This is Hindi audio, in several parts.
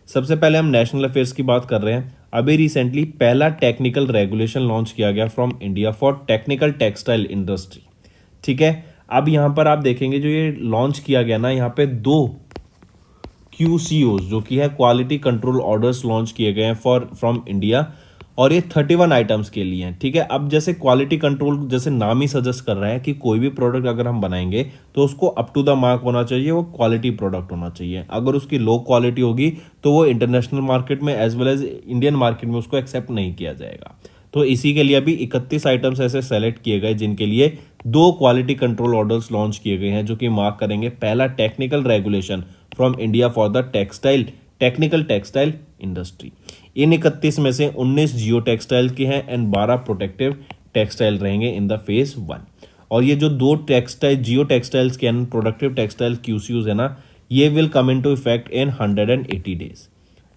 सबसे पहले हम नेशनल अफेयर्स की बात कर रहे हैं। अभी रिसेंटली पहला टेक्निकल रेगुलेशन लॉन्च किया गया from India for technical textile industry. ठीक है, अब यहाँ पर आप देखेंगे जो ये लॉन्च किया गया ना, यहाँ पे दो QCOs जो कि है क्वालिटी कंट्रोल ऑर्डर्स लॉन्च किए गए हैं फॉर फ्रॉम इंडिया, और ये 31 आइटम्स के लिए हैं। ठीक है, अब जैसे क्वालिटी कंट्रोल जैसे नाम ही सजेस्ट कर रहा है कि कोई भी प्रोडक्ट अगर हम बनाएंगे तो उसको अप टू द मार्क होना चाहिए, वो क्वालिटी प्रोडक्ट होना चाहिए। अगर उसकी लो क्वालिटी होगी तो वो इंटरनेशनल मार्केट में as well as Indian market में उसको एक्सेप्ट नहीं किया जाएगा। तो इसी के लिए अभी 31 आइटम्स ऐसे सेलेक्ट किए गए जिनके लिए दो क्वालिटी कंट्रोल ऑर्डर्स लॉन्च किए गए हैं, जो कि मार्क करेंगे पहला technical regulation from India for the technical textile industry. इन 31 में से 19 जियो टेक्सटाइल के हैं एंड 12 प्रोटेक्टिव टेक्सटाइल रहेंगे इन द फेज 1। और ये जो दो टेक्सटाइल जियो टेक्सटाइल्स के एंड प्रोडक्टिव टेक्सटाइल QCOs है ना, ये will come into effect in 180 days,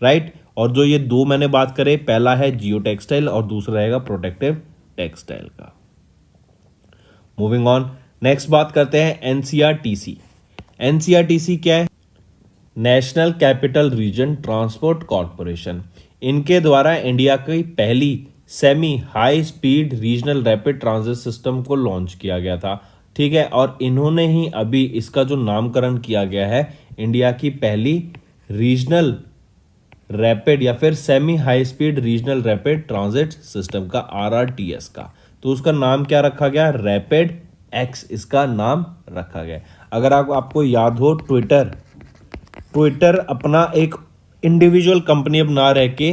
right. और जो ये दो मैंने बात करे, पहला है जियो टेक्सटाइल और दूसरा रहेगा प्रोटेक्टिव टेक्सटाइल का। मूविंग ऑन, नेक्स्ट बात करते हैं NCRTC। NCRTC क्या है? National capital region transport corporation. इनके द्वारा इंडिया की पहली semi high speed regional rapid transit system को लॉन्च किया गया था। ठीक है, और इन्होंने ही अभी इसका जो नामकरण किया गया है इंडिया की पहली रीजनल रैपिड या फिर semi high speed regional rapid transit system का, RRTS का, तो उसका नाम क्या रखा गया? रैपिड एक्स इसका नाम रखा गया। अगर आपको याद हो, ट्विटर अपना एक इंडिविजुअल कंपनी अब ना रह के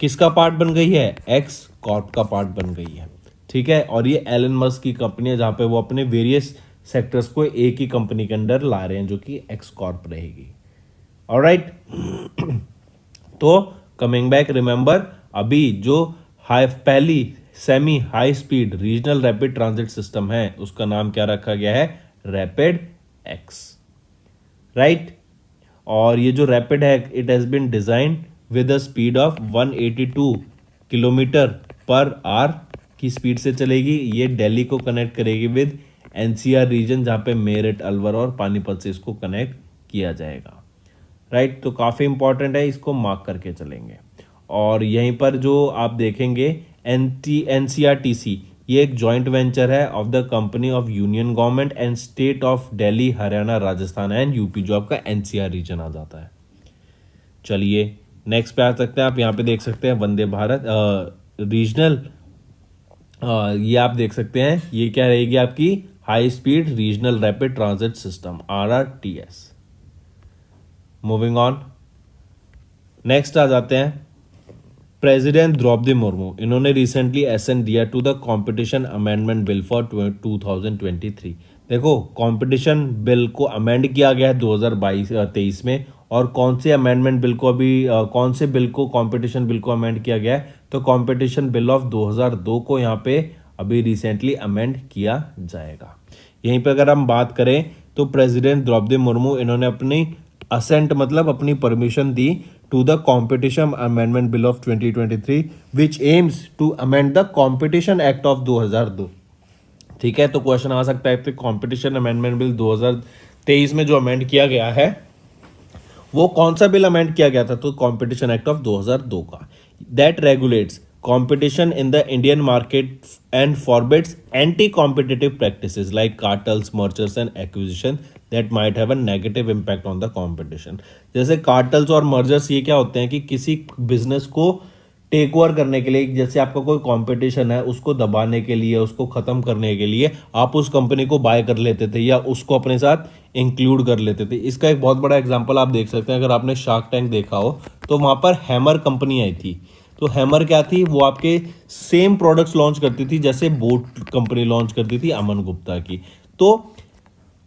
किसका पार्ट बन गई है? एक्स कॉर्प का पार्ट बन गई है। ठीक है, और ये एलन मस्क की कंपनी है जहां पे वो अपने वेरियस सेक्टर्स को एक ही कंपनी के अंदर ला रहे हैं जो कि एक्स कॉर्प रहेगी। ऑलराइट, तो कमिंग बैक, रिमेंबर अभी जो पहली semi high speed regional rapid transit system है उसका नाम क्या रखा गया है? Rapid X, right. और ये जो रैपिड है, it has been designed with a speed of 182 kilometre per hour की स्पीड से चलेगी। ये दिल्ली को कनेक्ट करेगी विद NCR रीजन, जहां पे मेरठ, अलवर और पानीपत से इसको कनेक्ट किया जाएगा, राइट। तो काफ़ी इंपॉर्टेंट है, इसको मार्क करके चलेंगे। और यहीं पर जो आप देखेंगे NCRTC, ये एक जॉइंट वेंचर है of the company of union government and state of Delhi, Haryana, Rajasthan and UP, जो आपका NCR रीजन आ जाता है। चलिए नेक्स्ट पे आ सकते हैं। आप यहाँ पे देख सकते हैं वंदे भारत रीजनल, ये आप देख सकते हैं, ये क्या रहेगी आपकी? High speed regional rapid transit system, RRTS। Moving on, next आ जाते हैं प्रेसिडेंट द्रौपदी मुर्मू। इन्होंने रिसेंटली एसेंट दिया to the competition amendment bill for 2023। देखो, कंपटीशन बिल को अमेंड किया गया है 2023 में, और कौन से अमेंडमेंट बिल को अभी कौन से बिल को, कंपटीशन बिल को अमेंड किया गया है? तो कंपटीशन बिल ऑफ 2002 को यहाँ पे अभी रिसेंटली अमेंड किया जाएगा। यहीं पे अगर हम बात करें तो प्रेसिडेंट द्रौपदी मुर्मू, इन्होंने अपनी असेंट मतलब अपनी परमिशन दी to the competition amendment bill of 2023 which aims to amend the competition act of 2002। ठीक है, तो क्वेश्चन आ सकता है कि कॉम्पिटिशन अमेंडमेंट बिल 2023 में जो अमेंड किया गया है वो कौन सा बिल अमेंड किया गया था? तो कॉम्पिटिशन एक्ट ऑफ 2002 का, that regulates competition in the Indian market and forbids anti-competitive practices like cartels, mergers and acquisition that might have a negative impact on the competition। जैसे cartels और mergers ये क्या होते हैं कि किसी बिजनेस को टेक ओवर करने के लिए, जैसे आपका कोई कंपटीशन है उसको दबाने के लिए, उसको खत्म करने के लिए आप उस कंपनी को बाय कर लेते थे या उसको अपने साथ इंक्लूड कर लेते थे। इसका एक बहुत बड़ा एग्जांपल आप देख सकते हैं, अगर आपने शार्क टैंक देखा हो तो वहां पर हैमर कंपनी आई थी। तो हैमर क्या थी? वो आपके सेम प्रोडक्ट्स लॉन्च करती थी जैसे बोट कंपनी लॉन्च करती थी अमन गुप्ता की। तो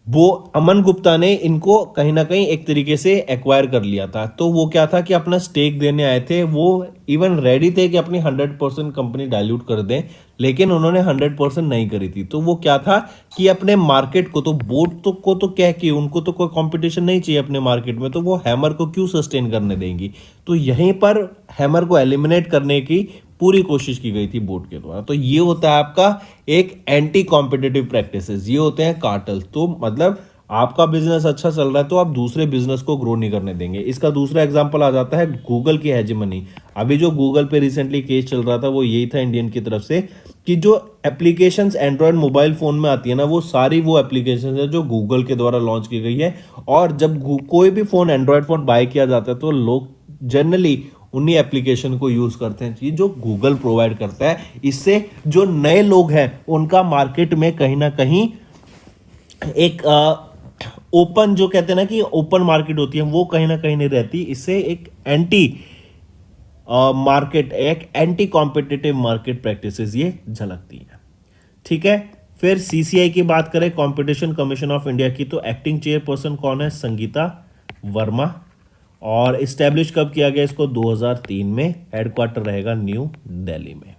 वो अमन गुप्ता ने इनको कहीं ना कहीं एक तरीके से एक्वायर कर लिया था। तो वो क्या था कि अपना स्टेक देने आए थे, वो इवन रेडी थे कि अपनी 100% कंपनी डाइल्यूट कर दें, लेकिन उन्होंने 100% नहीं करी थी। तो वो क्या था कि अपने मार्केट को, तो बोट तो को तो क्या कि उनको तो कोई कंपटीशन नहीं चाहिए अपने मार्केट में, तो वो हैमर को क्यों सस्टेन करने देंगी। तो यहीं पर हैमर को एलिमिनेट करने की पूरी कोशिश की गई थी बोट के द्वारा। तो ये होता है आपका एक एंटी कॉम्पिटिटिव प्रैक्टिसेस, ये होते हैं कार्टल्स। तो मतलब आपका बिजनेस अच्छा चल रहा है तो आप दूसरे बिजनेस को ग्रो नहीं करने देंगे। इसका दूसरा एग्जांपल आ जाता है गूगल की हेजेमनी। अभी जो गूगल पे रिसेंटली केस चल रहा था वो यही था इंडियन की तरफ से कि जो एप्लीकेशंस एंड्रॉयड मोबाइल फोन में आती है ना, वो सारी वो एप्लीकेशंस है जो गूगल के द्वारा लॉन्च की गई है। और जब कोई भी फोन एंड्रॉयड फोन बाय किया जाता है तो लोग जनरली उन्हीं एप्लीकेशन को यूज करते हैं, ये जो गूगल प्रोवाइड करता है। इससे जो नए लोग हैं उनका मार्केट में कहीं ना कहीं एक ओपन, जो कहते हैं ना कि ओपन मार्केट होती है, वो कहीं ना कहीं नहीं रहती। इससे एक एंटी मार्केट, एक एंटी कॉम्पिटिटिव मार्केट प्रैक्टिसेस ये झलकती है। ठीक है, फिर सीसीआई की बात करें, कंपटीशन कमीशन ऑफ इंडिया की, तो एक्टिंग चेयरपर्सन कौन है? संगीता वर्मा। और इस्टेब्लिश कब किया गया इसको? 2003 में। हेडक्वार्टर रहेगा न्यू दिल्ली में।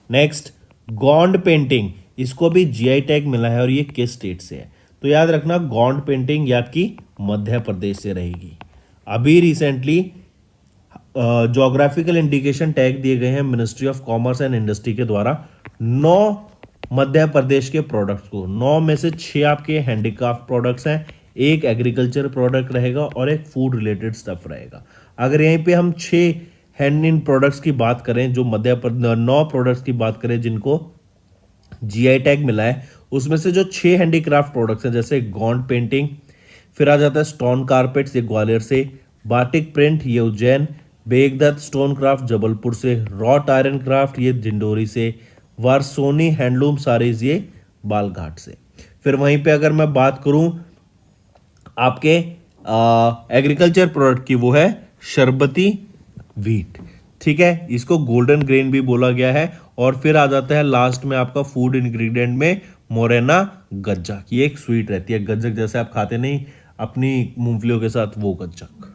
नेक्स्ट, गॉन्ड पेंटिंग, इसको भी जीआई टैग मिला है और ये किस स्टेट से है? तो याद रखना, गॉन्ड पेंटिंग या की मध्य प्रदेश से रहेगी। अभी रिसेंटली ज्योग्राफिकल इंडिकेशन टैग दिए गए हैं ministry of commerce and industry के द्वारा 9 मध्य प्रदेश के प्रोडक्ट्स को। 9 में से 6 आपके हैंडीक्राफ्ट प्रोडक्ट्स हैं, एक एग्रीकल्चर प्रोडक्ट रहेगा और एक फूड रिलेटेड स्टफ रहेगा। अगर यहीं पे हम 6 हैंड इन प्रोडक्ट्स की बात करें, जो 9 प्रोडक्ट्स की बात करें जिनको जीआई टैग मिला है, उसमें से जो 6 हैंडीक्राफ्ट प्रोडक्ट्स हैं, जैसे गॉन्ड पेंटिंग, फिर आ जाता है स्टोन कारपेट्स, ये ग्वालियर से, बाटिक प्रिंट ये उज्जैन, बेगदत्त स्टोन क्राफ्ट जबलपुर से, रॉट आयरन क्राफ्ट ये डिंडोरी से, वारसोनी हैंडलूम सारीज ये बालघाट से। फिर वहीं पे अगर मैं बात करूं आपके एग्रीकल्चर प्रोडक्ट की, वो है शरबती व्हीट। ठीक है, इसको गोल्डन ग्रेन भी बोला गया है। और फिर आ जाता है लास्ट में आपका फूड इंग्रेडिएंट में मोरेना गज्जक, ये एक स्वीट रहती है, गज्जक जैसे आप खाते नहीं अपनी मूंगफलियों के साथ, वो गज्जक।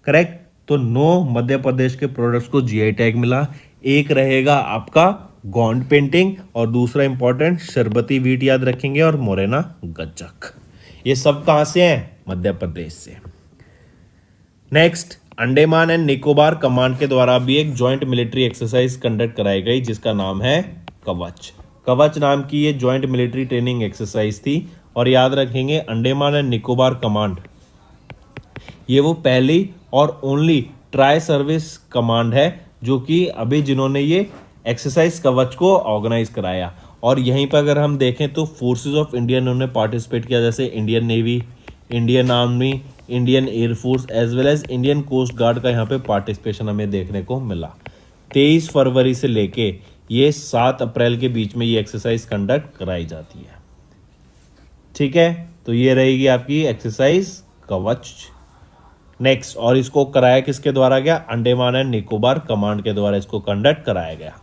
करेक्ट। तो 9 मध्य प्रदेश के प्रोडक्ट्स को जीआई टैग मिला। एक रहेगा आपका गॉन्ड पेंटिंग और दूसरा इंपॉर्टेंट शरबती व्हीट याद रखेंगे और मोरेना गज्जक। ये सब कहां से हैं? मध्य प्रदेश से। Next, Andaman and Nicobar command के द्वारा भी एक ज्वाइंट मिलिट्री एक्सरसाइज कंडक्ट कराई गई जिसका नाम है कवच। कवच नाम की ये ज्वाइंट मिलिट्री ट्रेनिंग एक्सरसाइज थी। और याद रखेंगे, अंडमान एंड निकोबार कमांड ये वो पहली और ओनली ट्राई सर्विस कमांड है जो कि अभी जिन्होंने ये एक्सरसाइज कवच को ऑर्गेनाइज कराया। और यहीं पर अगर हम देखें तो फोर्सेस ऑफ इंडिया ने पार्टिसिपेट किया, जैसे Indian navy, Indian army, Indian air force as well as Indian coast guard का यहाँ पे पार्टिसिपेशन हमें देखने को मिला। 23 फरवरी से लेके ये 7 अप्रैल के बीच में ये एक्सरसाइज कंडक्ट कराई जाती है। ठीक है, तो ये रहेगी आपकी एक्सरसाइज कवच। नेक्स्ट, और इसको कराया किसके द्वारा गया? अंडमान एंड निकोबार कमांड के द्वारा इसको कंडक्ट कराया गया।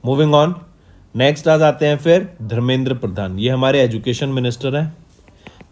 मूविंग ऑन, नेक्स्ट आ जाते हैं फिर धर्मेंद्र प्रधान, ये हमारे एजुकेशन मिनिस्टर हैं।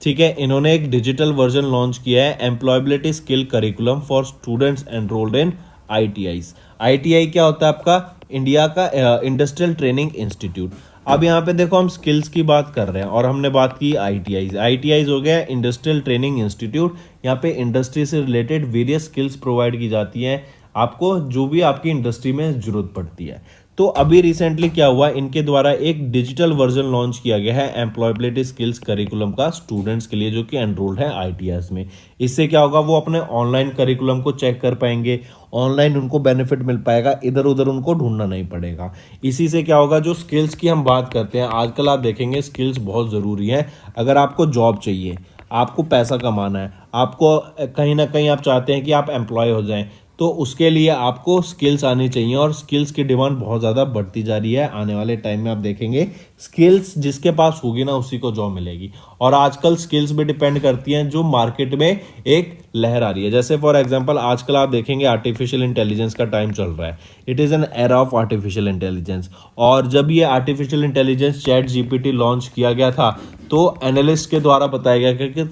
ठीक है, इन्होंने एक डिजिटल वर्जन लॉन्च किया है, employability skill curriculum for students enrolled in ITIs. ITI क्या होता है? आपका इंडिया का इंडस्ट्रियल ट्रेनिंग इंस्टीट्यूट। अब यहाँ पे देखो, हम स्किल्स की बात कर रहे हैं और हमने बात की आईटीआईज। आईटीआईज हो गया इंडस्ट्रियल ट्रेनिंग इंस्टीट्यूट। यहाँ पे इंडस्ट्री से रिलेटेड वेरियस स्किल्स प्रोवाइड की जाती हैं आपको, जो भी आपकी इंडस्ट्री में जरूरत पड़ती है। तो अभी रिसेंटली क्या हुआ, इनके द्वारा एक डिजिटल वर्जन लॉन्च किया गया है एम्प्लॉयबिलिटी स्किल्स करिकुलम का स्टूडेंट्स के लिए जो कि एनरोल्ड है आईटीआईज में। इससे क्या होगा, वो अपने ऑनलाइन करिकुलम को चेक कर पाएंगे, ऑनलाइन उनको बेनिफिट मिल पाएगा, इधर उधर उनको ढूंढना नहीं पड़ेगा। इसी से क्या होगा, जो स्किल्स की हम बात करते हैं आजकल, आप देखेंगे स्किल्स बहुत ज़रूरी है। अगर आपको जॉब चाहिए, आपको पैसा कमाना है, आपको कहीं ना कहीं आप चाहते हैं कि आप एम्प्लॉय हो जाएं, तो उसके लिए आपको स्किल्स आनी चाहिए। और स्किल्स की डिमांड बहुत ज़्यादा बढ़ती जा रही है। आने वाले टाइम में आप देखेंगे स्किल्स जिसके पास होगी ना उसी को जॉब मिलेगी। और आजकल स्किल्स भी डिपेंड करती हैं जो मार्केट में एक लहर आ रही है। जैसे फॉर एग्जांपल आजकल आप देखेंगे आर्टिफिशियल इंटेलिजेंस का टाइम चल रहा है। It is an era of artificial intelligence. और जब ये artificial intelligence chat GPT launch किया गया था तो एनालिस्ट के द्वारा बताया गया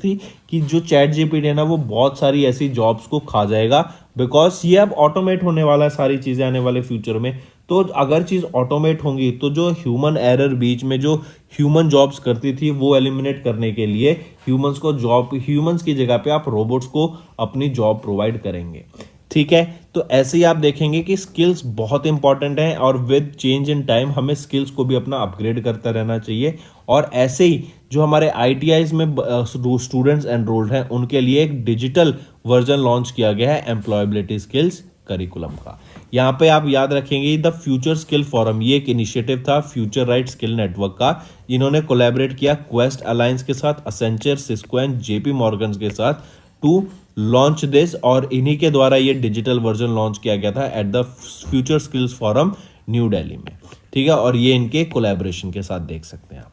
कि जो चैट जीपीटी है ना, वो बहुत सारी ऐसी जॉब्स को खा जाएगा, बिकॉज ये अब ऑटोमेट होने वाला है सारी चीज़ें आने वाले फ्यूचर में। तो अगर चीज़ ऑटोमेट होंगी तो जो ह्यूमन एरर बीच में जो ह्यूमन जॉब्स करती थी वो एलिमिनेट करने के लिए ह्यूमंस की जगह पे आप रोबोट्स को अपनी जॉब प्रोवाइड करेंगे। ठीक है, तो ऐसे ही आप देखेंगे कि स्किल्स बहुत इंपॉर्टेंट हैं और विद चेंज इन टाइम हमें स्किल्स को भी अपना अपग्रेड करता रहना चाहिए। और ऐसे ही जो हमारे आईटीआईज में स्टूडेंट्स एनरोल्ड हैं उनके लिए एक डिजिटल वर्जन लॉन्च किया गया है एम्प्लॉयबिलिटी स्किल्स करिकुलम का। यहाँ पे आप याद रखेंगे द फ्यूचर स्किल फोरम, ये एक इनिशिएटिव था फ्यूचर राइट स्किल नेटवर्क का। इन्होंने कोलैबोरेट किया क्वेस्ट अलायंस के साथ, Accenture, Cisco and JP Morgan के साथ टू लॉन्च दिस, और इन्हीं के द्वारा ये डिजिटल वर्जन लॉन्च किया गया था at the future skills forum new Delhi में। ठीक है, और ये इनके कोलैबोरेशन के साथ देख सकते हैं आप।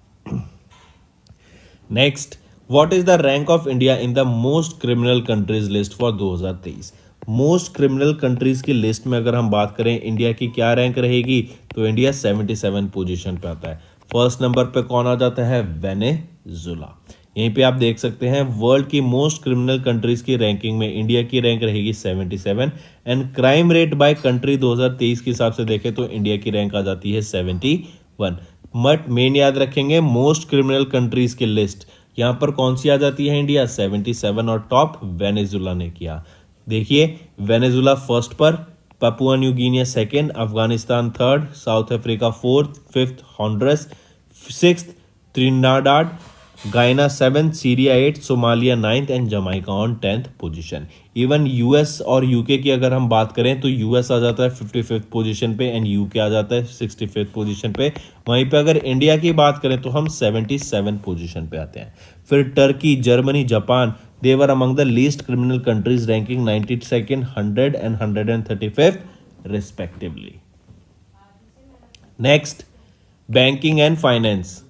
Next, what is the rank of India in the most criminal countries list for 2023? Most criminal countries की लिस्ट में अगर हम बात करें इंडिया की क्या रैंक रहेगी, तो इंडिया 77 पोजीशन पे आता है। फर्स्ट नंबर पे कौन आ जाता है? वेनेजुला। यहीं पे आप देख सकते हैं वर्ल्ड की मोस्ट क्रिमिनल कंट्रीज की रैंकिंग में इंडिया की रैंक रहेगी 77 and crime rate by country 2023 के हिसाब से देखें तो इंडिया की रैंक आ जाती है 71। बट मेन याद रखेंगे मोस्ट क्रिमिनल कंट्रीज की लिस्ट यहाँ पर कौन सी आ जाती है? इंडिया 77 और टॉप वेनेजुला ने किया। देखिए वेनेजुला फर्स्ट पर, Papua New Guinea second, Afghanistan third, South Africa fourth, fifth Honduras, sixth Trinidad, Guyana 7, Syria 8, Somalia 9th and Jamaica on 10th position. Even US और यूके की अगर हम बात करें तो यूएस आ जाता है 55th पोजीशन पे एंड यूके आ जाता है 65th पोजीशन पे। वहीं पे अगर इंडिया की बात करें तो हम 77 पोजीशन पे आते हैं। फिर Turkey, Germany, Japan, they were among the least criminal countries ranking 92nd, 100 and 135th respectively. Next, banking and finance.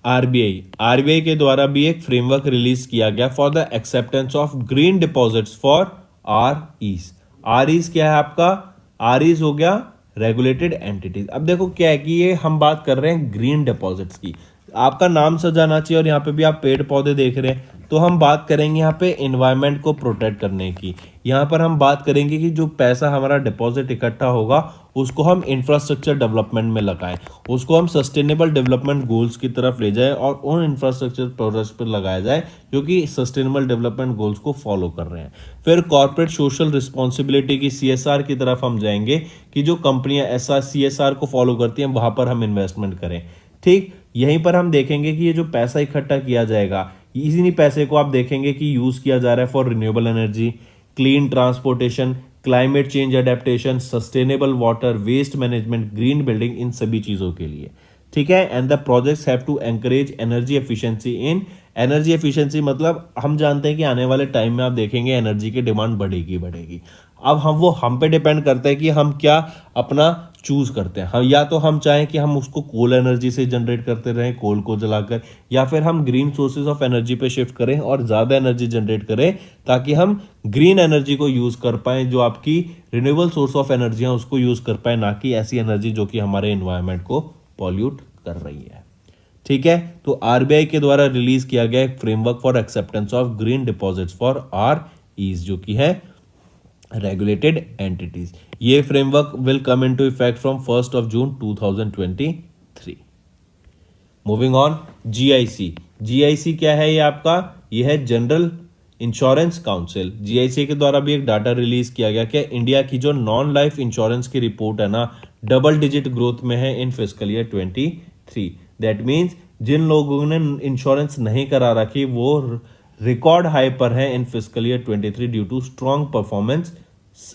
RBI के द्वारा भी एक फ्रेमवर्क रिलीज किया गया for the acceptance of green deposits for REs. REs क्या है आपका? आरईज हो गया रेगुलेटेड एंटिटीज। अब देखो क्या है कि ये हम बात कर रहे हैं ग्रीन डिपॉजिट्स की, आपका नाम सजाना चाहिए और यहाँ पे भी आप पेड़ पौधे देख रहे हैं, तो हम बात करेंगे यहाँ पे एनवायरनमेंट को प्रोटेक्ट करने की। यहाँ पर हम बात करेंगे कि जो पैसा हमारा डिपॉजिट इकट्ठा होगा उसको हम इंफ्रास्ट्रक्चर डेवलपमेंट में लगाएं, उसको हम सस्टेनेबल डेवलपमेंट गोल्स की तरफ ले जाएं और उन इंफ्रास्ट्रक्चर प्रोजेक्ट्स पर लगाया जाए जो कि सस्टेनेबल डेवलपमेंट गोल्स को फॉलो कर रहे हैं। फिर कॉर्पोरेट सोशल रिस्पॉन्सिबिलिटी की सीएसआर की तरफ हम जाएंगे कि जो कंपनियां ऐसा सीएसआर को फॉलो करती हैं वहां पर हम इन्वेस्टमेंट करें। ठीक, यहीं पर हम देखेंगे कि ये जो पैसा इकट्ठा किया जाएगा इसी पैसे को आप देखेंगे कि यूज किया जा रहा है for renewable energy, clean transportation, climate change adaptation, sustainable water, waste management, green building, इन सभी चीजों के लिए। ठीक है, and the projects have to encourage energy efficiency in. Energy efficiency मतलब हम जानते हैं कि आने वाले टाइम में आप देखेंगे एनर्जी की डिमांड बढ़ेगी। अब हम पे डिपेंड करता है कि हम क्या अपना चूज करते हैं। हम या तो हम चाहें कि हम उसको कोल एनर्जी से जनरेट करते रहें, कोल को जलाकर, या फिर हम ग्रीन सोर्सेज ऑफ एनर्जी पे शिफ्ट करें और ज़्यादा एनर्जी जनरेट करें ताकि हम ग्रीन एनर्जी को यूज़ कर पाएँ, जो आपकी रिन्यूएबल सोर्स ऑफ एनर्जी है उसको यूज़ कर पाएँ, ना कि ऐसी एनर्जी जो कि हमारे एनवायरनमेंट को पॉल्यूट कर रही है। ठीक है, तो आरबीआई के द्वारा रिलीज किया गया एक framework for acceptance of green deposits for REs, जो कि है रेगुलेटेड एंटिटीज। ये framework will come into effect from 1st of June 2023। Moving on, GIC क्या है? ये आपका ये है जनरल इंश्योरेंस काउंसिल। जीआईसी के द्वारा भी एक डाटा रिलीज किया गया कि इंडिया की जो नॉन लाइफ इंश्योरेंस की रिपोर्ट है ना, डबल डिजिट ग्रोथ में है in fiscal year 23। That means जिन लोगों ने इंश्योरेंस नहीं करा रखी वो रिकॉर्ड हाई पर है in fiscal year 23 due to strong performance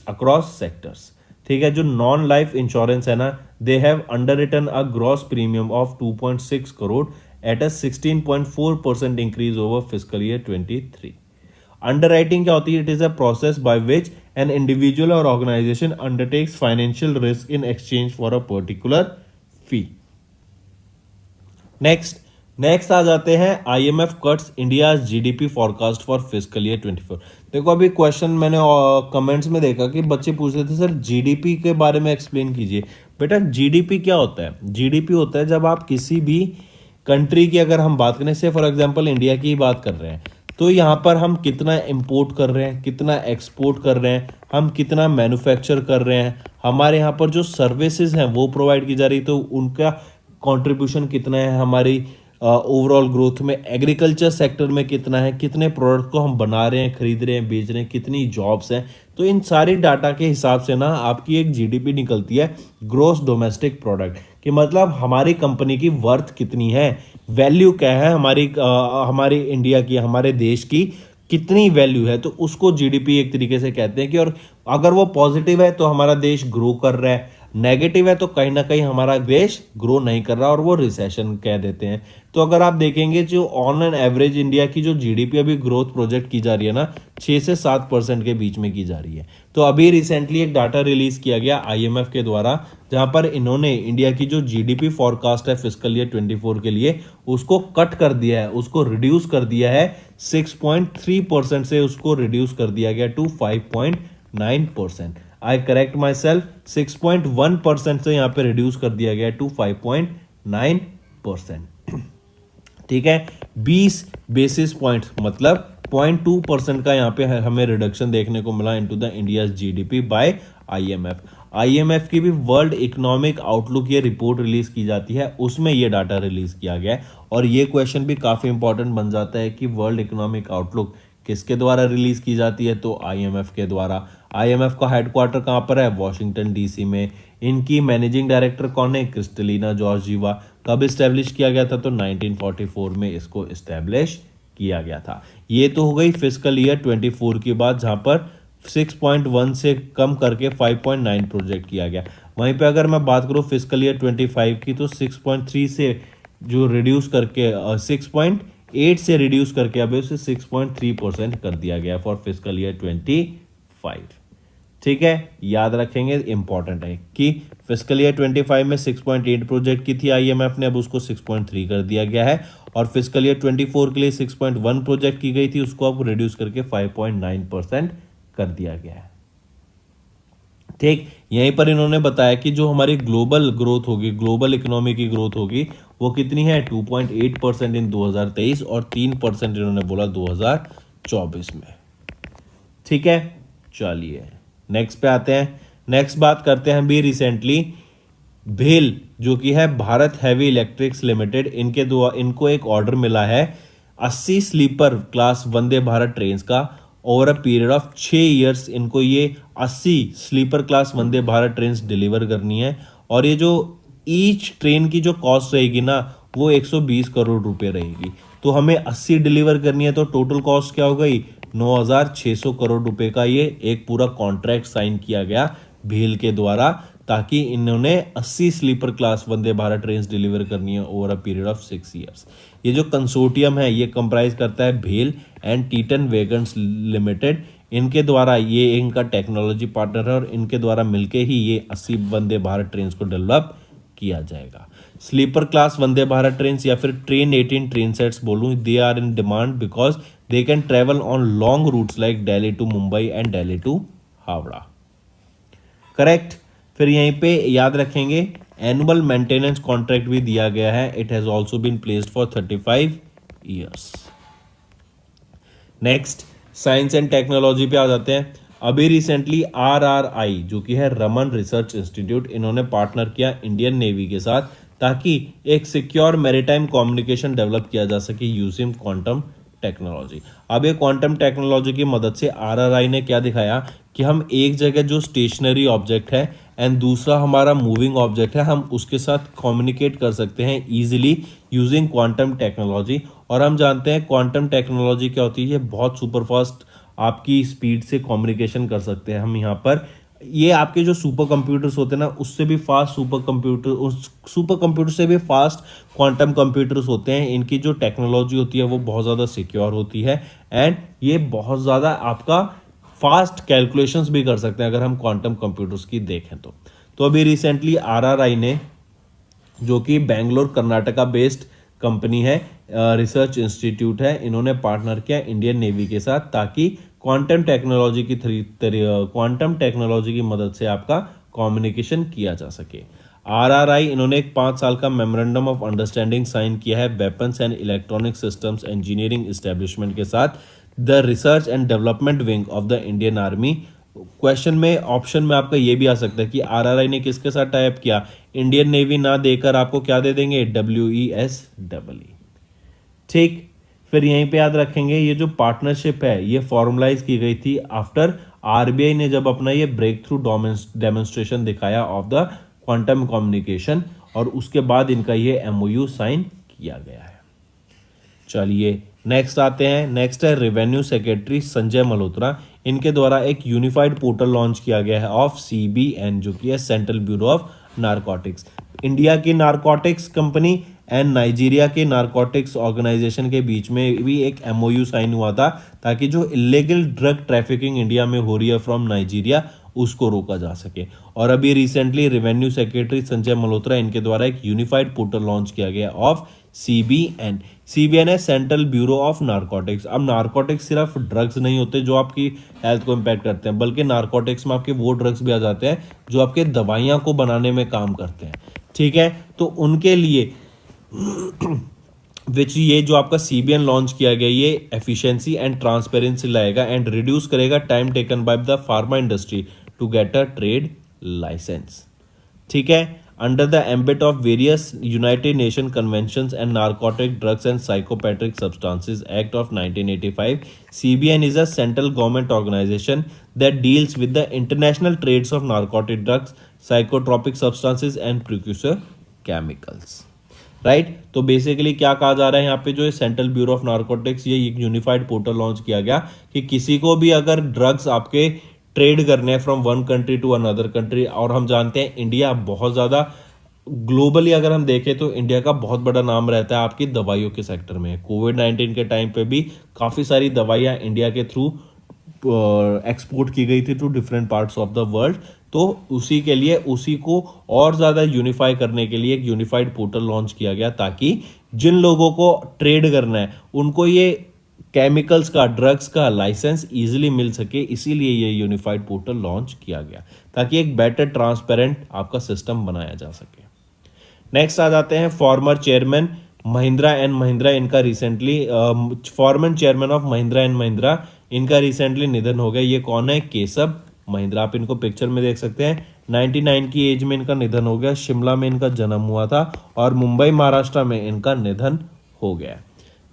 across sectors. ठीक है, जो नॉन लाइफ इंश्योरेंस है ना, they have underwritten a gross premium of 2.6 crore at a 16.4% increase over fiscal year 23। Underwriting क्या होती है? It is a process by which an individual और organization undertakes financial risk in exchange for a particular fee. Next आ जाते हैं IMF cuts India GDP forecast for fiscal year 24। देखो अभी क्वेश्चन मैंने कमेंट्स में देखा कि बच्चे पूछ रहे थे सर जीडीपी के बारे में एक्सप्लेन कीजिए। बेटा जीडीपी क्या होता है? जीडीपी होता है जब आप किसी भी कंट्री की अगर हम बात करें, से फॉर एग्जांपल इंडिया की ही बात कर रहे हैं, तो यहाँ पर हम कितना इंपोर्ट कर रहे हैं, कितना एक्सपोर्ट कर रहे हैं, हम कितना मैन्युफैक्चर कर रहे हैं, हमारे यहाँ पर जो सर्विसेज हैं वो प्रोवाइड की जा रही, तो उनका कंट्रीब्यूशन कितना है हमारी ओवरऑल ग्रोथ में एग्रीकल्चर सेक्टर में कितना है, कितने प्रोडक्ट को हम बना रहे हैं, खरीद रहे हैं, बेच रहे हैं, कितनी जॉब्स हैं। तो इन सारी डाटा के हिसाब से ना आपकी एक जीडीपी निकलती है, ग्रोस डोमेस्टिक प्रोडक्ट, कि मतलब हमारी कंपनी की वर्थ कितनी है, वैल्यू क्या है हमारी इंडिया की, हमारे देश की कितनी वैल्यू है। तो उसको जीडीपी एक तरीके से कहते हैं कि, और अगर वो पॉजिटिव है तो हमारा देश ग्रो कर रहा है, नेगेटिव है तो कहीं ना कहीं हमारा देश ग्रो नहीं कर रहा और वो रिसेशन कह देते हैं। तो अगर आप देखेंगे जो ऑन एन एवरेज इंडिया की जो जीडीपी अभी ग्रोथ प्रोजेक्ट की जा रही है ना, 6 से 7% के बीच में की जा रही है। तो अभी रिसेंटली एक डाटा रिलीज किया गया आईएमएफ के द्वारा, जहां पर इन्होंने इंडिया की जो जीडीपी फॉरकास्ट है फिस्कल ईयर 24 के लिए, उसको कट कर दिया है, उसको रिड्यूस कर दिया है 6.3% से, उसको रिड्यूस कर दिया गया to 5.9%। I correct my self, 6.1% से यहां पे रिड्यूस कर दिया गया टू 5.9%। ठीक है, 20 बेसिस पॉइंट मतलब 0.2% का यहाँ पे हमें रिडक्शन देखने को मिला into the India GDP by IMF. IMF की भी वर्ल्ड इकोनॉमिक आउटलुक ये रिपोर्ट रिलीज की जाती है, उसमें ये डाटा रिलीज किया गया है। और ये क्वेश्चन भी काफी इंपॉर्टेंट बन जाता है कि वर्ल्ड इकोनॉमिक आउटलुक किसके द्वारा रिलीज की जाती है, तो आईएमएफ के द्वारा। आईएमएफ का हेडक्वार्टर कहाँ पर है, वॉशिंगटन डीसी में। इनकी मैनेजिंग डायरेक्टर कौन है, क्रिस्टलिना जॉर्जिवा। कब इस्टेब्लिश किया गया था, तो 1944 में इसको इस्टेब्लिश किया गया था। ये तो हो गई फिस्कल ईयर 24 की बात, जहां पर 6.1 से कम करके 5.9 प्रोजेक्ट किया गया। वहीं पे अगर मैं बात करूं फिस्कल ईयर 25 की, तो 6.3 से जो रिड्यूस करके 6.8 से रिड्यूस करके अब उसे 6.3% कर दिया गया फॉर फिस्कल ईयर 25। ठीक है, याद रखेंगे, इंपॉर्टेंट है कि फिस्कल ईयर 25 में 6.8 प्रोजेक्ट की थी आईएमएफ ने, अब उसको 6.3 कर दिया गया है। और फिस्कल ईयर 24 के लिए 6.1 प्रोजेक्ट की गई थी, उसको अब रिड्यूस करके 5.9% कर दिया गया है। ठीक, यहीं पर इन्होंने बताया कि जो हमारी ग्लोबल ग्रोथ होगी, ग्लोबल इकोनॉमी की ग्रोथ होगी, वो कितनी है, 2.8% इन 2023 और 3% इन्होंने बोला 2024 में। ठीक है, चलिए नेक्स्ट पे आते हैं। नेक्स्ट बात करते हैं भी रिसेंटली भेल, जो कि है भारत हैवी इलेक्ट्रिक्स लिमिटेड, इनको एक ऑर्डर मिला है 80 sleeper class Vande Bharat train का over a period of 6 years. इनको ये 80 sleeper class Vande Bharat train deliver करनी है। और ये जो ईच ट्रेन की जो कॉस्ट रहेगी ना, वो 120 करोड़ रुपए रहेगी। तो हमें 80 डिलीवर करनी है, तो टोटल कॉस्ट क्या हो गई, 9,600 करोड़ रुपए का ये एक पूरा कॉन्ट्रैक्ट साइन किया गया भेल के द्वारा, ताकि इन्होंने 80 sleeper class Vande Bharat train deliver करनी है over a period of 6 years. ये जो कंसोर्टियम है ये कंप्राइज करता है भेल एंड टीटन वैगन्स लिमिटेड, इनके द्वारा, ये इनका टेक्नोलॉजी पार्टनर है और इनके द्वारा मिलके ही ये 80 वंदे भारत ट्रेन को डेवलप किया जाएगा। Sleeper class Vande Bharat train या फिर ट्रेन 18 ट्रेन सेट्स बोलूं, they are in demand because they can travel on long routes like Delhi to Mumbai and Delhi to Howrah. Correct. फिर यहीं पे याद रखेंगे एनुअल मेंटेनेंस कॉन्ट्रैक्ट भी दिया गया है, it has also been placed for 35 years. Next science and technology पे आ जाते हैं। अभी रिसेंटली RRI जो कि है रमन रिसर्च इंस्टीट्यूट, इन्होंने पार्टनर किया इंडियन नेवी के साथ, ताकि एक सिक्योर मैरीटाइम कम्युनिकेशन डेवलप किया जा सके यूजिंग क्वांटम टेक्नोलॉजी। अब ये क्वांटम टेक्नोलॉजी की मदद से RRI ने क्या दिखाया कि हम एक जगह जो स्टेशनरी ऑब्जेक्ट है एंड दूसरा हमारा मूविंग ऑब्जेक्ट है, हम उसके साथ कम्युनिकेट कर सकते हैं इजीली यूजिंग क्वांटम टेक्नोलॉजी। और हम जानते हैं क्वांटम टेक्नोलॉजी क्या होती है, बहुत सुपरफास्ट आपकी स्पीड से कम्युनिकेशन कर सकते हैं हम यहाँ पर। ये आपके जो सुपर कंप्यूटर्स होते हैं ना, उससे भी फास्ट सुपर कंप्यूटर से भी फास्ट क्वांटम कंप्यूटर्स होते हैं। इनकी जो टेक्नोलॉजी होती है वो बहुत ज़्यादा सिक्योर होती है एंड ये बहुत ज़्यादा आपका फास्ट कैलकुलेशंस भी कर सकते हैं अगर हम क्वांटम कंप्यूटर्स की देखें तो अभी रिसेंटली RRI ने, जो कि बेंगलोर कर्नाटका बेस्ड कंपनी है, रिसर्च इंस्टीट्यूट है, इन्होंने पार्टनर किया इंडियन नेवी के साथ, ताकि क्वांटम टेक्नोलॉजी की मदद से आपका कम्युनिकेशन किया जा सके। RRI इन्होंने एक 5 साल का मेमोरेंडम ऑफ अंडरस्टैंडिंग साइन किया है weapons and electronic systems engineering establishment के साथ, the research and development wing of the Indian army. Question में ऑप्शन में आपका ये भी आ सकता है कि RRI ने किसके साथ टाइप किया, इंडियन नेवी ना देकर आपको क्या दे देंगे, WESEE। ठीक, फिर यहीं पे याद रखेंगे ये जो पार्टनरशिप है ये फॉर्मलाइज की गई थी आफ्टर आरबीआई ने जब अपना ये ब्रेक थ्रू डेमोन्स्ट्रेशन दिखाया ऑफ द क्वांटम कम्युनिकेशन, और उसके बाद इनका ये एमओयू साइन किया गया है। चलिए नेक्स्ट आते हैं। नेक्स्ट है रेवेन्यू सेक्रेटरी संजय मल्होत्रा, इनके द्वारा एक यूनिफाइड पोर्टल लॉन्च किया गया है ऑफ सीबीएन, जो कि है central bureau of narcotics. India की नारकोटिक्स कंपनी एंड नाइजीरिया के नारकोटिक्स ऑर्गेनाइजेशन के बीच में भी एक एमओयू साइन हुआ था, ताकि जो इलीगल ड्रग ट्रैफिकिंग इंडिया में हो रही है फ्रॉम नाइजीरिया उसको रोका जा सके। और अभी recently revenue secretary Sanjay Malhotra इनके द्वारा एक यूनिफाइड पोर्टल लॉन्च किया गया ऑफ सीबीएन। सीबीएन है सेंट्रल ब्यूरो ऑफ नारकोटिक्स। अब नारकोटिक्स सिर्फ ड्रग्स नहीं होते जो आपकी हेल्थ को इम्पैक्ट करते हैं, बल्कि नारकोटिक्स में आपके वो ड्रग्स भी आ जाते हैं जो आपके दवाइयां को बनाने में काम करते हैं। ठीक है, तो उनके लिए विच ये जो आपका सीबीएन लॉन्च किया गया ये एफिशिएंसी एंड ट्रांसपेरेंसी लाएगा एंड रिड्यूस करेगा time taken by the pharma industry to get a trade license. ठीक है, under the ambit of various United Nation conventions and narcotic drugs and psychotropic substances act of 1985, CBN is a central government organization that deals with the international trades of narcotic drugs, psychotropic substances and precursor chemicals. Right तो बेसिकली क्या कहा जा रहा है यहाँ पे, जो सेंट्रल ब्यूरो ऑफ नारकोटिक्स ये एक यूनिफाइड पोर्टल लॉन्च किया गया कि किसी को भी अगर ड्रग्स आपके ट्रेड करने हैं from one country to another country, और हम जानते हैं इंडिया बहुत ज़्यादा ग्लोबली अगर हम देखें तो इंडिया का बहुत बड़ा नाम रहता है आपकी दवाइयों के सेक्टर में। कोविड-19 के टाइम पे भी काफ़ी सारी दवाइयाँ इंडिया के थ्रू एक्सपोर्ट की गई थी to different parts of the world. तो उसी के लिए उसी को और ज़्यादा यूनिफाई करने के लिए एक यूनिफाइड पोर्टल लॉन्च किया गया, ताकि जिन लोगों को ट्रेड करना है उनको ये केमिकल्स का ड्रग्स का लाइसेंस इजीली मिल सके। इसीलिए ये यूनिफाइड पोर्टल लॉन्च किया गया ताकि एक बेटर ट्रांसपेरेंट आपका सिस्टम बनाया जा सके। नेक्स्ट आ जाते हैं former chairman Mahindra and Mahindra, इनका recently former chairman of Mahindra and Mahindra इनका रिसेंटली निधन हो गया। ये कौन है? केशव महिंद्रा। आप इनको पिक्चर में देख सकते हैं। 99 की एज में इनका निधन हो गया। शिमला में इनका जन्म हुआ था और मुंबई महाराष्ट्र में इनका निधन हो गया।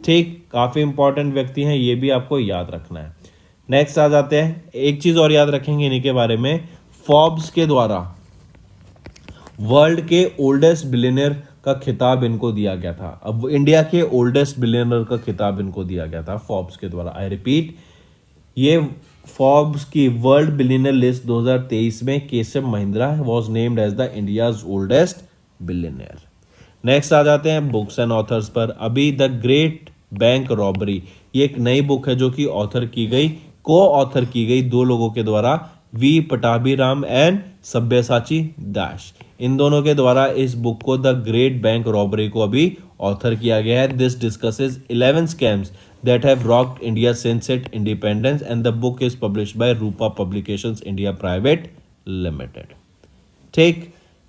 ठीक, काफी इंपॉर्टेंट व्यक्ति हैं, ये भी आपको याद रखना है। नेक्स्ट आ जाते हैं, एक चीज और याद रखेंगे इन्हीं के बारे में, फोर्ब्स के द्वारा वर्ल्ड के ओल्डेस्ट बिलियनर का खिताब इनको दिया गया था। अब इंडिया के ओल्डेस्ट बिलियनर का खिताब इनको दिया गया था फोर्ब्स के द्वारा। आई रिपीट, ये फोर्ब्स की वर्ल्ड बिलियनर लिस्ट 2023 में Keshav Mahindra was named as the India's oldest billionaire. Next आ जाते हैं बुक्स एंड ऑथर्स पर। अभी द ग्रेट बैंक रॉबरी, ये एक नई बुक है जो कि को ऑथर की गई दो लोगों के द्वारा, वी पटाभिराम एंड सब्यसाची दास। इन दोनों के द्वारा इस बुक को द ग्रेट बैंक रॉबरी को अभी ऑथर किया गया है। This discusses 11 scams that have rocked India since its independence and the book is published by Rupa Publications India Private Limited। ठीक,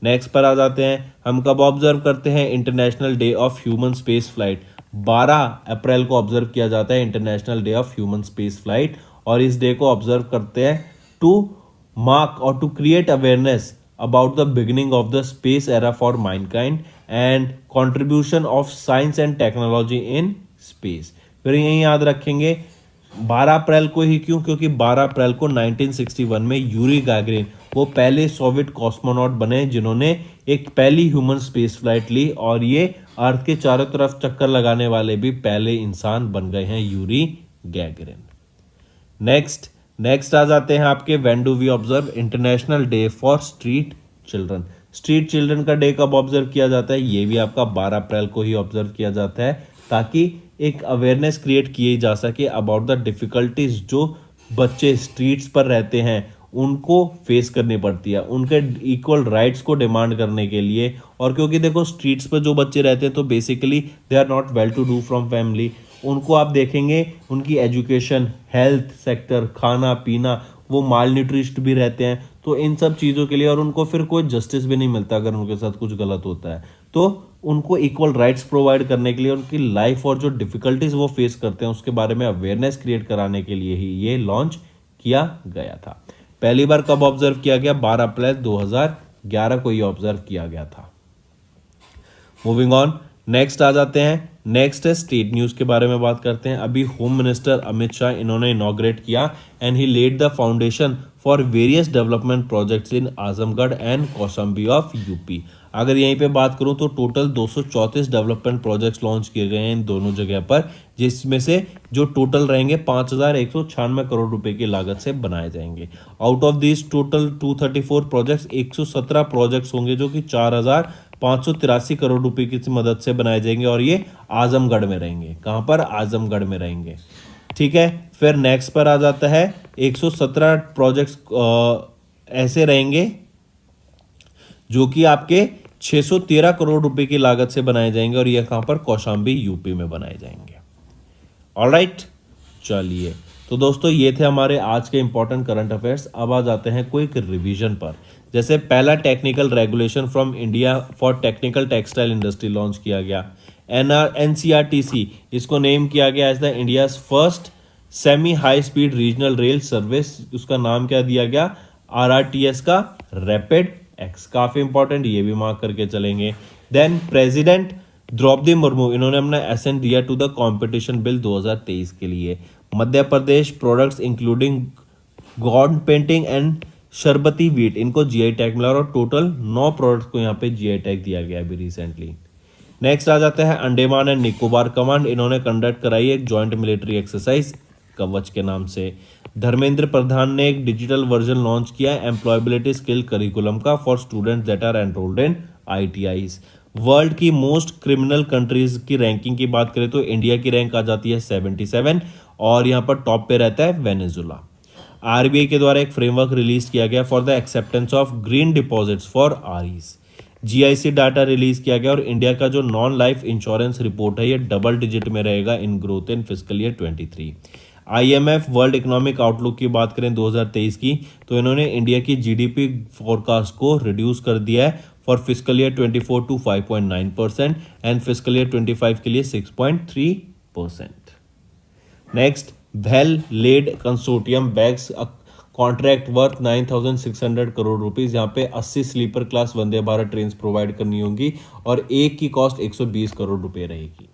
नेक्स्ट पर आ जाते हैं। हम कब ऑब्जर्व करते हैं international day of human space flight? 12 अप्रैल को ऑब्जर्व किया जाता है international day of human space flight. और इस डे को ऑब्जर्व करते हैं टू मार्क और to create awareness about the beginning of the space era for mankind and contribution of science and technology in space। फिर यही याद रखेंगे 12 अप्रैल को ही क्यों? क्योंकि 12 अप्रैल को 1961 में यूरी गागरिन वो पहले सोवियत कॉस्मोनॉट बने जिन्होंने एक पहली ह्यूमन स्पेस फ्लाइट ली, और ये अर्थ के चारों तरफ चक्कर लगाने वाले भी पहले इंसान बन गए हैं, यूरी गैगरिन। नेक्स्ट आ जाते हैं आपके, when do we observe international day for street children. Street children का डे कब ऑब्जर्व किया जाता है? ये भी आपका 12 अप्रैल को ही ऑब्जर्व किया जाता है, ताकि एक अवेयरनेस क्रिएट की जा सके अबाउट द डिफिकल्टीज जो बच्चे स्ट्रीट्स पर रहते हैं उनको फेस करनी पड़ती है, उनके इक्वल राइट्स को डिमांड करने के लिए। और क्योंकि देखो स्ट्रीट्स पर जो बच्चे रहते हैं तो basically they are not well to do from family, उनको आप देखेंगे उनकी एजुकेशन, हेल्थ सेक्टर, खाना पीना, वो माल न्यूट्रिश्ड भी रहते हैं। तो इन सब चीज़ों के लिए, और उनको फिर कोई जस्टिस भी नहीं मिलता अगर उनके साथ कुछ गलत होता है, तो उनको इक्वल राइट्स प्रोवाइड करने के लिए उनकी लाइफ और जो डिफिकल्टीज वो फेस करते हैं उसके बारे में अवेयरनेस क्रिएट कराने के लिए ही ये लॉन्च किया गया था। पहली बार कब ऑब्जर्व किया गया? 12 अप्रैल 2011 को ये ऑब्जर्व किया गया था। मूविंग ऑन, नेक्स्ट आ जाते हैं नेक्स्ट है स्टेट न्यूज़ के बारे में बात करते हैं। अभी होम मिनिस्टर अमित शाह इन्होंने इनॉग्रेट किया and he laid the foundation for various development projects in Azamgarh and Kaushambi of UP. अगर यहीं पे बात करूं तो टोटल 234 डेवलपमेंट प्रोजेक्ट्स लॉन्च किए गए हैं इन दोनों जगह पर, जिसमें से जो टोटल रहेंगे 5,196 करोड़ रुपए की लागत से बनाए जाएंगे। Out of this total 234 projects 117 projects होंगे जो कि 4,583 करोड़ रुपए की मदद से बनाए जाएंगे और ये आजमगढ़ में रहेंगे। कहां पर? आजमगढ़ में रहेंगे। ठीक है, फिर नेक्स्ट पर आ जाता है 117 प्रोजेक्ट्स ऐसे रहेंगे जो कि आपके 613 करोड़ रुपए की लागत से बनाए जाएंगे और ये कहां पर? कौशाम्बी यूपी में बनाए जाएंगे। ऑलराइट, चलिए तो दोस्तों ये थे हमारे आज के इंपॉर्टेंट करंट अफेयर्स। अब आ जाते हैं क्विक रिवीजन पर। जैसे पहला technical regulation from India for technical textile industry launch किया गया। NCRTC इसको नेम किया गया as the India's first semi high speed regional rail service. उसका नाम क्या दिया गया? RRTS का रैपिड एक्स। काफी इंपॉर्टेंट, ये भी मार्क करके चलेंगे। देन प्रेसिडेंट द्रौपदी मुर्मू इन्होंने अपना एसेंट दिया टू द कंपटीशन बिल 2023 के लिए। Madhya Pradesh products including Gond painting and Sharbati wheat इनको GI टैग मिला और टोटल 9 प्रोडक्ट्स को यहाँ पे GI टैग दिया गया अभी रिसेंटली। नेक्स्ट आ जाता है अंडमान एंड निकोबार कमांड इन्होंने कंडक्ट कराई एक जॉइंट मिलिट्री एक्सरसाइज कवच के नाम से। धर्मेंद्र प्रधान ने एक डिजिटल वर्जन लॉन्च किया एम्प्लॉयबिलिटी स्किल करिकुलम का for students that are enrolled in ITIs। World की मोस्ट क्रिमिनल कंट्रीज की रैंकिंग की बात करें तो इंडिया की रैंक आ जाती है 77 और यहाँ पर टॉप पे रहता है वेनेजुला। RBI के द्वारा एक फ्रेमवर्क रिलीज किया गया for the acceptance of green deposits for REs। GIC data release किया गया और इंडिया का जो नॉन लाइफ इंश्योरेंस रिपोर्ट है ये डबल डिजिट में रहेगा in growth in fiscal year 23। IMF world economic outlook की बात करें 2023 की तो इन्होंने इंडिया की GDP फोरकास्ट को रिड्यूस कर दिया है for fiscal year 24 to 5.9% and fiscal year 25 के लिए 6.3%। नेक्स्ट, भेल led consortium bags contract worth 9,600 crore rupees. यहाँ पे 80 sleeper class Vande Bharat train provide करनी होंगी और एक की कॉस्ट 120 करोड़ रुपए रहेगी।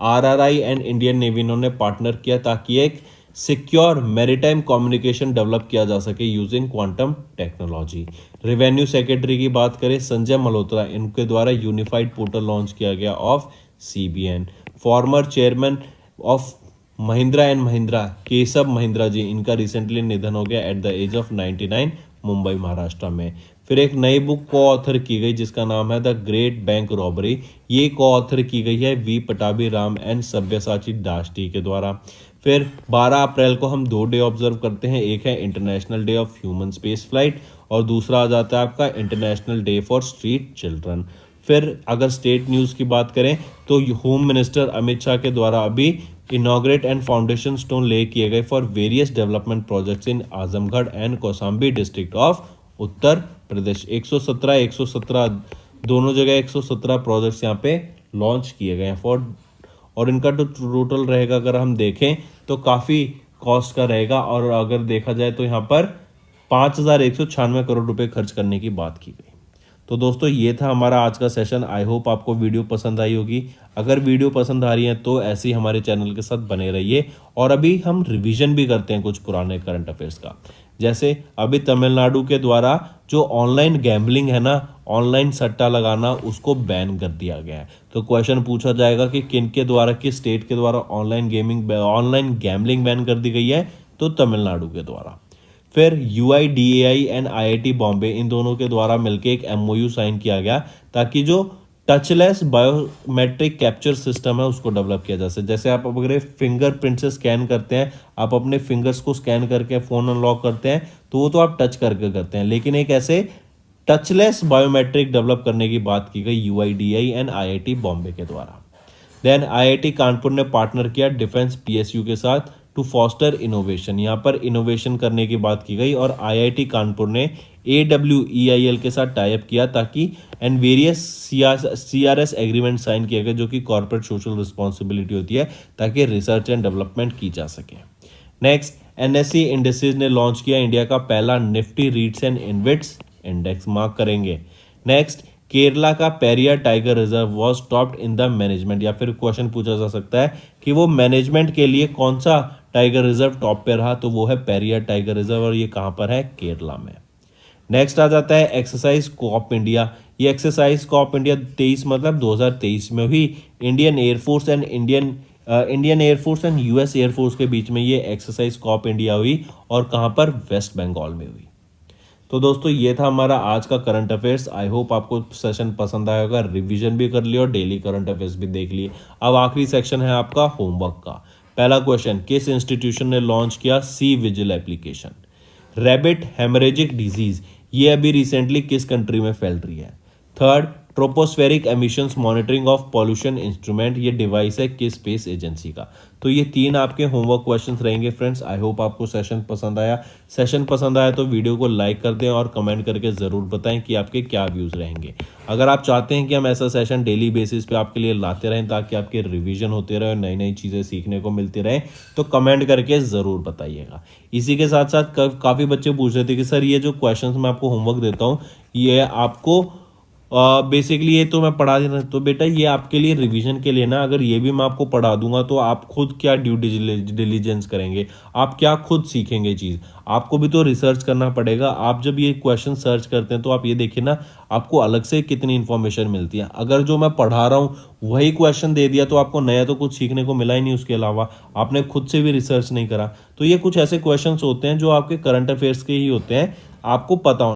RRI एंड इंडियन नेवी इन्होंने पार्टनर किया ताकि एक सिक्योर मैरीटाइम कम्युनिकेशन डेवलप किया जा सके using quantum technology. Revenue secretary की बात करें संजय मल्होत्रा इनके द्वारा यूनिफाइड पोर्टल लॉन्च किया गया of CBN। Former chairman of Mahindra and Mahindra Keshav Mahindra ji इनका रिसेंटली निधन हो गया at the age of 99 Mumbai Maharashtra में। फिर एक नई बुक को ऑथर की गई जिसका नाम है द ग्रेट बैंक रॉबरी। ये को ऑथर की गई है V पटाभी राम एंड सब्यसाची दास के द्वारा। फिर 12 अप्रैल को हम 2 डे ऑब्जर्व करते हैं, एक है international day of human space flight और दूसरा आ जाता है आपका international day for street children. फिर अगर स्टेट न्यूज़ की बात करें तो होम मिनिस्टर अमित शाह के द्वारा अभी इनॉग्रेट एंड फाउंडेशन स्टोन ले किए गए for various development projects in Azamgarh and Kaushambi district of Uttar Pradesh. 117 दोनों जगह 117 प्रोजेक्ट्स यहाँ पे लॉन्च किए गए हैं फॉर, और इनका तो टोटल रहेगा अगर हम देखें तो काफ़ी कॉस्ट का रहेगा और अगर देखा जाए तो यहाँ पर 5,196 करोड़ रुपए खर्च करने की बात की गई। तो दोस्तों ये था हमारा आज का सेशन। आई होप आपको वीडियो पसंद आई होगी। अगर वीडियो पसंद आ रही है तो ऐसे ही हमारे चैनल के साथ बने रहिए और अभी हम रिवीजन भी करते हैं कुछ पुराने करंट अफेयर्स का। जैसे अभी तमिलनाडु के द्वारा जो ऑनलाइन गैम्बलिंग है ना, ऑनलाइन सट्टा लगाना, उसको बैन कर दिया गया है। तो क्वेश्चन पूछा जाएगा कि किन के द्वारा, किस स्टेट के द्वारा ऑनलाइन गैम्बलिंग बैन कर दी गई है? तो तमिलनाडु के द्वारा। फिर UIDAI एंड IIT बॉम्बे इन दोनों के द्वारा मिलकर एक MOU साइन किया गया ताकि जो टचलेस बायोमेट्रिक कैप्चर सिस्टम है उसको डेवलप किया जा सके। जैसे आप अगर फिंगरप्रिंट से स्कैन करते हैं, आप अपने फिंगर्स को स्कैन करके फ़ोन अनलॉक करते हैं तो वो तो आप टच करके करते हैं, लेकिन एक ऐसे टचलेस बायोमेट्रिक डेवलप करने की बात की गई UIDAI एंड IIT बॉम्बे के द्वारा। देन IIT कानपुर ने पार्टनर किया डिफेंस PSU के साथ टू फॉस्टर इनोवेशन। यहाँ पर इनोवेशन करने की बात की गई और IIT कानपुर ने AWEIL के साथ टाइप किया ताकि and various CRS agreement sign किए गए जो कि कॉर्पोरेट सोशल रिस्पॉन्सिबिलिटी होती है ताकि रिसर्च एंड डेवलपमेंट की जा सके। नेक्स्ट, NSE इंडस्ट्रीज ने लॉन्च किया इंडिया का पहला Nifty REITs and InvITs index, mark करेंगे। नेक्स्ट, केरला का Periyar tiger reserve was topped in the management, या फिर क्वेश्चन पूछा जा सकता है कि वो मैनेजमेंट के लिए कौन सा टाइगर रिजर्व टॉप पे रहा, तो वो है पेरियार टाइगर रिजर्व, और ये कहाँ पर है, केरला में। नेक्स्ट आ जाता है एक्सरसाइज कॉप इंडिया। ये एक्सरसाइज कॉप इंडिया 23 मतलब 2023 में हुई। Indian air force and Indian air force and US air force के बीच में ये एक्सरसाइज कॉप इंडिया हुई, और कहाँ पर, वेस्ट बंगाल में हुई। तो दोस्तों ये था हमारा आज का करंट अफेयर्स। आई होप आपको सेशन पसंद आया होगा, रिवीजन भी कर लिया और डेली करंट अफेयर्स भी देख लिए। अब आखिरी सेक्शन है आपका होमवर्क का। पहला क्वेश्चन, किस इंस्टीट्यूशन ने लॉन्च किया C vigil application? Rabbit haemorrhagic disease, ये अभी रिसेंटली किस कंट्री में फैल रही है? Third, tropospheric emissions monitoring of pollution instrument, ये डिवाइस है किस स्पेस एजेंसी का? तो ये 3 आपके होमवर्क क्वेश्चंस रहेंगे फ्रेंड्स। आई होप आपको सेशन पसंद आया। सेशन पसंद आया तो वीडियो को लाइक कर दें और कमेंट करके ज़रूर बताएं कि आपके क्या व्यूज़ रहेंगे। अगर आप चाहते हैं कि हम ऐसा सेशन डेली बेसिस पे आपके लिए लाते रहें ताकि आपके रिवीजन होते रहे और नई नई चीज़ें सीखने को मिलती रहें, तो कमेंट करके ज़रूर बताइएगा। इसी के साथ साथ काफ़ी बच्चे पूछ रहे थे कि सर ये जो क्वेश्चंस मैं आपको होमवर्क देता हूँ ये आपको बेसिकली ये तो मैं पढ़ा देना, तो बेटा ये आपके लिए रिवीजन के लिए ना, अगर ये भी मैं आपको पढ़ा दूंगा तो आप खुद क्या ड्यू डिलीजेंस करेंगे, आप क्या खुद सीखेंगे चीज़? आपको भी तो रिसर्च करना पड़ेगा। आप जब ये क्वेश्चन सर्च करते हैं तो आप ये देखिए ना, आपको अलग से कितनी इन्फॉर्मेशन मिलती है। अगर जो मैं पढ़ा रहा हूँ वही क्वेश्चन दे दिया तो आपको नया तो कुछ सीखने को मिला ही नहीं, उसके अलावा आपने खुद से भी रिसर्च नहीं करा। तो ये कुछ ऐसे क्वेश्चन होते हैं जो आपके करंट अफेयर्स के ही होते हैं, आपको पता